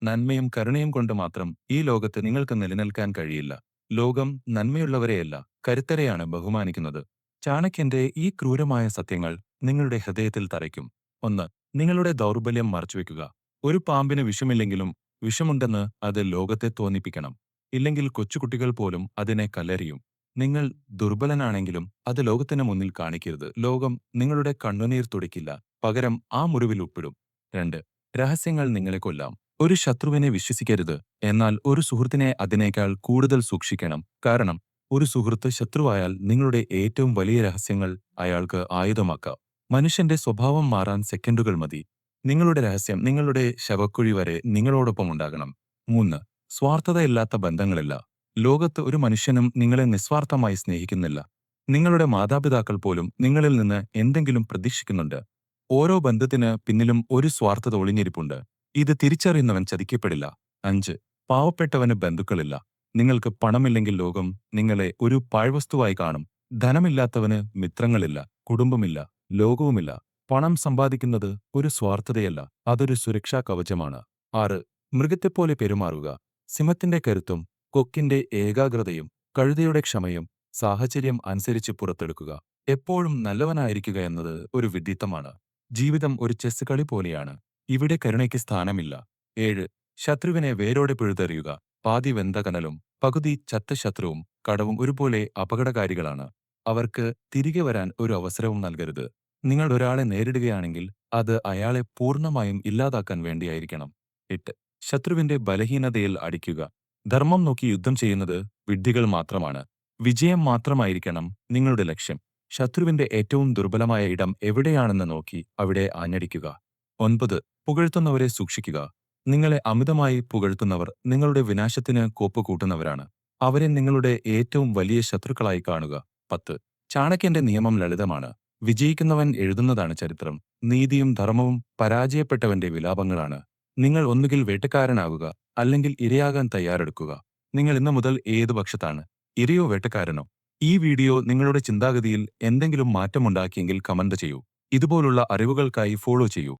നന്മയും കരുണയും കൊണ്ട് മാത്രം ഈ ലോകത്ത് നിങ്ങൾക്ക് നിലനിൽക്കാൻ കഴിയില്ല. ലോകം നന്മയുള്ളവരെയല്ല, കരുത്തരെയാണ് ബഹുമാനിക്കുന്നത്. ചാണക്യന്റെ ഈ ക്രൂരമായ സത്യങ്ങൾ നിങ്ങളുടെ ഹൃദയത്തിൽ തറയ്ക്കും. 1. നിങ്ങളുടെ ദൗർബല്യം മറച്ചുവെക്കുക. ഒരു പാമ്പിന് വിഷമില്ലെങ്കിലും വിഷമുണ്ടെന്ന് അത് ലോകത്തെ തോന്നിപ്പിക്കണം. ഇല്ലെങ്കിൽ കൊച്ചുകുട്ടികൾ പോലും അതിനെ കല്ലെറിയും. നിങ്ങൾ ദുർബലനാണെങ്കിലും അത് ലോകത്തിന് മുന്നിൽ കാണിക്കരുത്. ലോകം നിങ്ങളുടെ കണ്ണുനീർ തുടയ്ക്കില്ല, പകരം ആ മുറിവിൽ ഉപ്പിടും. 2. രഹസ്യങ്ങൾ നിങ്ങളെ കൊല്ലാം. ഒരു ശത്രുവിനെ വിശ്വസിക്കരുത്, എന്നാൽ ഒരു സുഹൃത്തിനെ അതിനേക്കാൾ കൂടുതൽ സൂക്ഷിക്കണം. കാരണം ഒരു സുഹൃത്ത് ശത്രുവായാൽ നിങ്ങളുടെ ഏറ്റവും വലിയ രഹസ്യങ്ങൾ അയാൾക്ക് ആയുധമാക്കാം. മനുഷ്യന്റെ സ്വഭാവം മാറാൻ സെക്കൻഡുകൾ മതി. നിങ്ങളുടെ രഹസ്യം നിങ്ങളുടെ ശവക്കുഴി വരെ നിങ്ങളോടൊപ്പം ഉണ്ടാകണം. 3. സ്വാർത്ഥതയില്ലാത്ത ബന്ധങ്ങളില്ല. ലോകത്ത് ഒരു മനുഷ്യനും നിങ്ങളെ നിസ്വാർത്ഥമായി സ്നേഹിക്കുന്നില്ല. നിങ്ങളുടെ മാതാപിതാക്കൾ പോലും നിങ്ങളിൽ നിന്ന് എന്തെങ്കിലും പ്രതീക്ഷിക്കുന്നുണ്ട്. ഓരോ ബന്ധത്തിന് പിന്നിലും ഒരു സ്വാർത്ഥത ഒളിഞ്ഞിരിപ്പുണ്ട്. ഇത് തിരിച്ചറിയുന്നവൻ ചതിക്കപ്പെടില്ല. 5. പാവപ്പെട്ടവന് ബന്ധുക്കളില്ല. നിങ്ങൾക്ക് പണമില്ലെങ്കിൽ ലോകം നിങ്ങളെ ഒരു പാഴ്വസ്തുവായി കാണും. ധനമില്ലാത്തവന് മിത്രങ്ങളില്ല, കുടുംബമില്ല, ലോകവുമില്ല. പണം സമ്പാദിക്കുന്നത് ഒരു സ്വാർത്ഥതയല്ല, അതൊരു സുരക്ഷാ കവചമാണ്. 6. മൃഗത്തെപ്പോലെ പെരുമാറുക. സിംഹത്തിന്റെ കരുത്തും കൊക്കിന്റെ ഏകാഗ്രതയും കഴുതയുടെ ക്ഷമയും സാഹചര്യം അനുസരിച്ച് പുറത്തെടുക്കുക. എപ്പോഴും നല്ലവനായിരിക്കുക എന്നത് ഒരു വിഡ്ഢിത്തമാണ്. ജീവിതം ഒരു ചെസ് കളി പോലെയാണ്. ഇവിടെ കരുണയ്ക്ക് സ്ഥാനമില്ല. 7. ശത്രുവിനെ വേരോടെ പിഴുതെറിയുക. പാതി വെന്ത കനലും പകുതി ചത്ത ശത്രുവും കടവും ഒരുപോലെ അപകടകാരികളാണ്. അവർക്ക് തിരികെ വരാൻ ഒരു അവസരവും നൽകരുത്. നിങ്ങൾ ഒരാളെ നേരിടുകയാണെങ്കിൽ അത് അയാളെ പൂർണ്ണമായും ഇല്ലാതാക്കാൻ വേണ്ടിയായിരിക്കണം. 8. ശത്രുവിന്റെ ബലഹീനതയിൽ അടിക്കുക. ധർമ്മം നോക്കി യുദ്ധം ചെയ്യുന്നത് വിഡ്ഢികൾ മാത്രമാണ്. വിജയം മാത്രമായിരിക്കണം നിങ്ങളുടെ ലക്ഷ്യം. ശത്രുവിന്റെ ഏറ്റവും ദുർബലമായ ഇടം എവിടെയാണെന്ന് നോക്കി അവിടെ ആഞ്ഞടിക്കുക. 9. പുകഴ്ത്തുന്നവരെ സൂക്ഷിക്കുക. നിങ്ങളെ അമിതമായി പുകഴ്ത്തുന്നവർ നിങ്ങളുടെ വിനാശത്തിന് കോപ്പ് കൂട്ടുന്നവരാണ്. അവരെ നിങ്ങളുടെ ഏറ്റവും വലിയ ശത്രുക്കളായി കാണുക. 10. ചാണക്യന്റെ നിയമം ലളിതമാണ്. വിജയിക്കുന്നവൻ എഴുതുന്നതാണ് ചരിത്രം. നീതിയും ധർമ്മവും പരാജയപ്പെട്ടവന്റെ വിലാപങ്ങളാണ്. നിങ്ങൾ ഒന്നുകിൽ വേട്ടക്കാരനാകുക, അല്ലെങ്കിൽ ഇരയാകാൻ തയ്യാറെടുക്കുക. നിങ്ങൾ ഇന്നു മുതൽ ഏതു പക്ഷത്താണ്? ഇരയോ വേട്ടക്കാരനോ? ഈ വീഡിയോ നിങ്ങളുടെ ചിന്താഗതിയിൽ എന്തെങ്കിലും മാറ്റമുണ്ടാക്കിയെങ്കിൽ കമന്റ് ചെയ്യൂ. ഇതുപോലുള്ള അറിവുകൾക്കായി ഫോളോ ചെയ്യൂ.